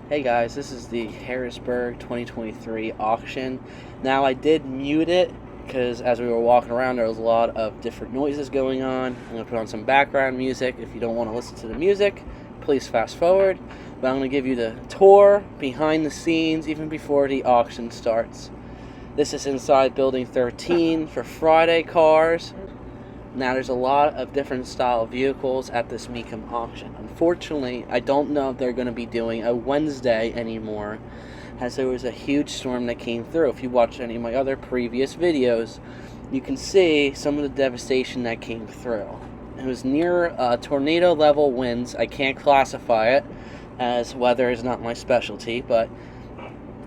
Hey guys, this is the Harrisburg 2023 auction. Now I did mute it because as we were walking around there was a lot of different noises going on. I'm going to put on some background music. If you don't want to listen to the music, please fast forward. But I'm going to give you the tour behind the scenes even before the auction starts. This is inside building 13 for Friday cars. Now there's a lot of different style vehicles at this Mecum auction. Unfortunately, I don't know if they're going to be doing a Wednesday anymore, as there was a huge storm that came through. If you watch any of my other previous videos, you can see some of the devastation that came through. It was near tornado level winds. I can't classify it as weather is not my specialty, but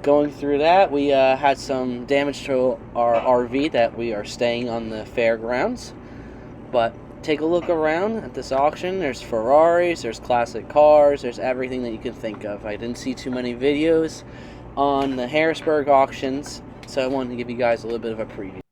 going through that, we had some damage to our RV that we are staying on the fairgrounds. But take a look around at this auction. There's Ferraris, there's classic cars, there's everything that you can think of. I didn't see too many videos on the Harrisburg auctions, so I wanted to give you guys a little bit of a preview.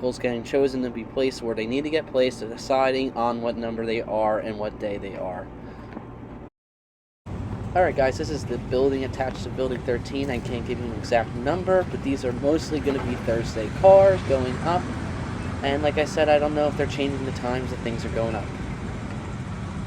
vehicles getting chosen to be placed where they need to get placed, and deciding on what number they are and what day they are. Alright guys, this is the building attached to building 13. I can't give you an exact number, but these are mostly going to be Thursday cars going up. And like I said, I don't know if they're changing the times that things are going up.